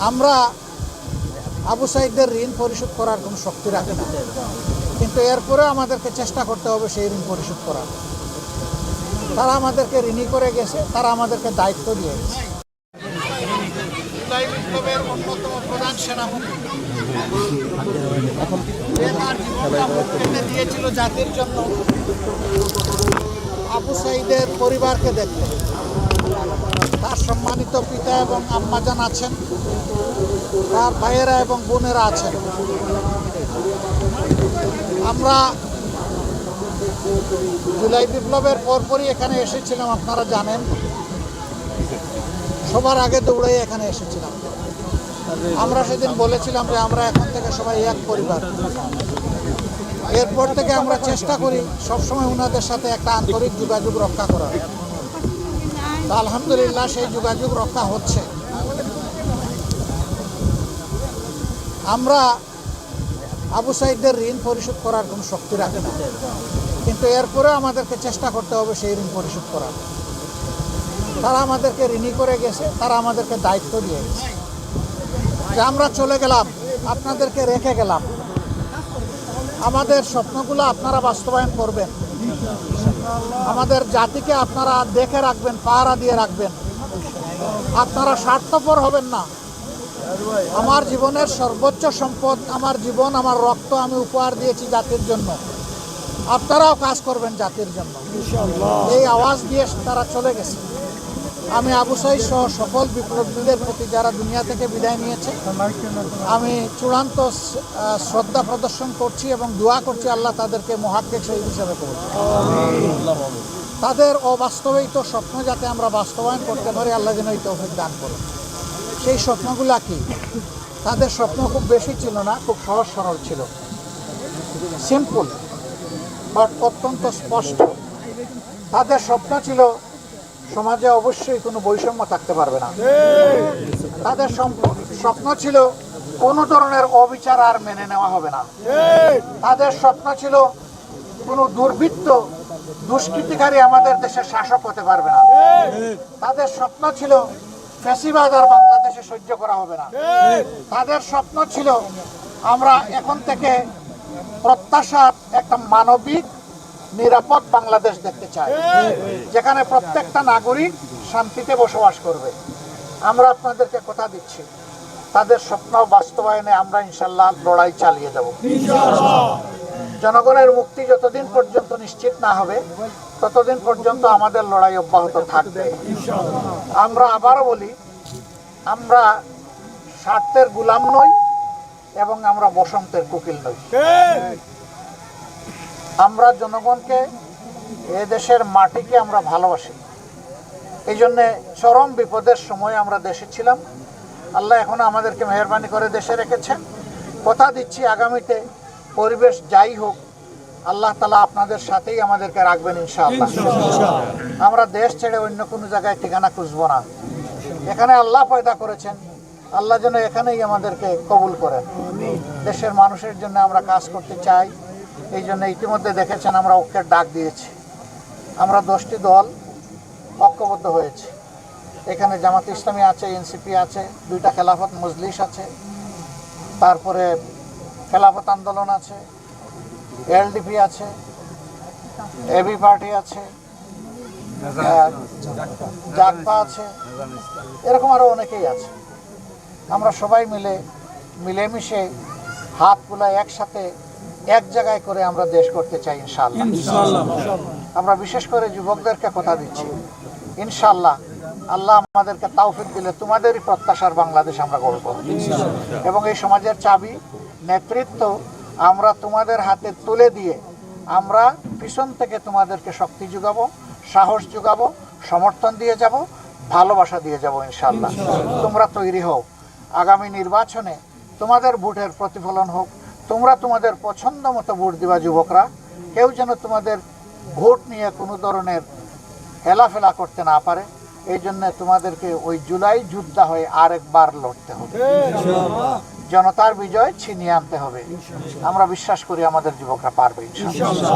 আমরা আবু সাইদের ঋণ পরিশোধ করার কোনো শক্তি রাখি না, কিন্তু এরপরে আমাদেরকে চেষ্টা করতে হবে সেই ঋণ পরিশোধ করার। তারা আমাদেরকে ঋণী করে গেছে, তারা আমাদেরকে দায়িত্ব দিয়ে গেছে। জুলাই বিপ্লবের অন্যতম প্রধান সেনাপতি তার জীবনটা মুখ কেটে দিয়েছিল জাতির জন্য। আবু সাইদের পরিবারকে দেখতে তার সম্মানিত পিতা এবং আম্মাজান আছেন, তার ভাইয়েরা এবং বোনেরা আছেন। আমরা জুলাই বিপ্লবের পরপরই এখানে এসেছিলাম, আপনারা জানেন। সবার আগে দৌড়াই এখানে এসেছিলাম। আমরা সেদিন বলেছিলাম যে আমরা এখন থেকে সবাই এক পরিবার। এরপর থেকে আমরা চেষ্টা করি সবসময় ওনাদের সাথে একটা আন্তরিক যোগাযোগ রক্ষা করার। তো আলহামদুলিল্লাহ সেই যোগাযোগ রক্ষা হচ্ছে। আমরা আবু সাইদের ঋণ পরিশোধ করার কোনো শক্তি রাখি না, কিন্তু এরপরে আমাদেরকে চেষ্টা করতে হবে সেই ঋণ পরিশোধ করার। তারা আমাদেরকে ঋণী করে গেছে, তারা আমাদেরকে দায়িত্ব দিয়ে গেছে যে আমরা চলে গেলাম, আপনাদেরকে রেখে গেলাম, আমাদের স্বপ্নগুলো আপনারা বাস্তবায়ন করবেন, আমাদের জাতিকে আপনারা দেখে রাখবেন, পাহারা দিয়ে রাখবেন, আপনারা স্বার্থপর হবেন না। আমার জীবনের সর্বোচ্চ সম্পদ, আমার জীবন, আমার রক্ত আমি উপহার দিয়েছি জাতির জন্য, আপনারাও কাজ করবেন জাতির জন্য। এই আওয়াজ দিয়ে তারা চলে গেছে। আমি আবু সাইদ সহ সকল বিপ্লবীদের প্রতি যারা দুনিয়া থেকে বিদায় নিয়েছে, আমি চূড়ান্ত শ্রদ্ধা প্রদর্শন করছি এবং দোয়া করছি আল্লাহ তাদেরকে মুহাক্কিক শহীদ হিসেবে করুন। তাদের অবাস্তবিত স্বপ্ন যাতে আমরা বাস্তবায়ন করতে পারি, আল্লাহ যেন এই তৌফিক দান করুন। সেই স্বপ্নগুলা কি? তাদের স্বপ্ন খুব বেশি ছিল না, খুব সহজ সরল ছিল, সিম্পল বাট অত্যন্ত স্পষ্ট। তাদের স্বপ্ন ছিল সমাজে অবশ্যই কোনো বৈষম্য থাকতে পারবে না। তাদের স্বপ্ন ছিল কোনো ধরনের অবিচার আর মেনে নেওয়া হবে না। তাদের স্বপ্ন ছিল কোনো দুর্বৃত্ত দুষ্কৃতিকারী আমাদের দেশের শাসক হতে পারবে না। তাদের স্বপ্ন ছিল ফ্যাসিবাদ আর বাংলাদেশে সহ্য করা হবে না। তাদের স্বপ্ন ছিল আমরা এখন থেকে প্রত্যাশার একটা মানবিক নিরাপদ বাংলাদেশ দেখতে চাই, যেখানে প্রত্যেকটা নাগরিক শান্তিতে বসবাস করবে। আমরা আপনাদেরকে কথা দিচ্ছি, তাদের স্বপ্ন বাস্তবায়নে আমরা ইনশাল্লাহ লড়াই চালিয়ে যাব। জনগণের মুক্তি যতদিন পর্যন্ত নিশ্চিত না হবে, ততদিন পর্যন্ত আমাদের লড়াই অব্যাহত থাকবে। আমরা আবারও বলি, আমরা স্বার্থের গোলাম নই এবং আমরা বসন্তের কোকিল নই। আমরা জনগণকে, এ দেশের মাটিকে আমরা ভালোবাসি। এই জন্যে চরম বিপদের সময় আমরা দেশে ছিলাম। আল্লাহ এখনো আমাদেরকে মেহরবানি করে দেশে রেখেছেন। কথা দিচ্ছি আগামীতে পরিবেশ যাই হোক, আল্লাহ তাআলা আপনাদের সাথেই আমাদেরকে রাখবেন ইনশাআল্লাহ। আমরা দেশ ছেড়ে অন্য কোনো জায়গায় ঠিকানা খুঁজব না। এখানে আল্লাহ পয়দা করেছেন, আল্লাহ যেন এখানেই আমাদেরকে কবুল করেন। দেশের মানুষের জন্য আমরা কাজ করতে চাই। এই জন্য ইতিমধ্যে দেখেছেন আমরা ঐক্যের ডাক দিয়েছি। আমরা 10টি দল ঐক্যবদ্ধ হয়েছে। এখানে জামাত ইসলামী আছে, এনসিপি আছে, 2টা খেলাফত মজলিস আছে, তারপরে খেলাফত আন্দোলন আছে, এলডিপি আছে, এবি পার্টি আছে, জাগপা আছে, এরকম আরও অনেকেই আছে। আমরা সবাই মিলেমিশে হাত গুলা একসাথে এক জায়গায় করে আমরা দেশ করতে চাই ইনশাআল্লাহ। আমরা বিশেষ করে যুবকদেরকে কথা দিচ্ছি, ইনশাআল্লাহ আল্লাহ আমাদেরকে তৌফিক দিলে তোমাদেরই প্রত্যাশার বাংলাদেশ আমরা গড়ব এবং এই সমাজের চাবি নেতৃত্ব আমরা তোমাদের হাতে তুলে দিয়ে আমরা পিছন থেকে তোমাদেরকে শক্তি যোগাবো, সাহস যোগাবো, সমর্থন দিয়ে যাব, ভালোবাসা দিয়ে যাব ইনশাআল্লাহ। তোমরা তৈরি হও, আগামী নির্বাচনে তোমাদের ভোটের প্রতিফলন হোক। তোমরা তোমাদের পছন্দ মতো ভোট দিবা যুবকরা। কেউ যেন তোমাদের ভোট নিয়ে কোনো ধরনের হেলাফেলা করতে না পারে। এই জন্য তোমাদেরকে ওই জুলাই যোদ্ধা হয়ে আরেকবার লড়তে হবে, জনতার বিজয় ছিনিয়ে আনতে হবে। আমরা বিশ্বাস করি আমাদের যুবকরা পারবে ইনশাআল্লাহ।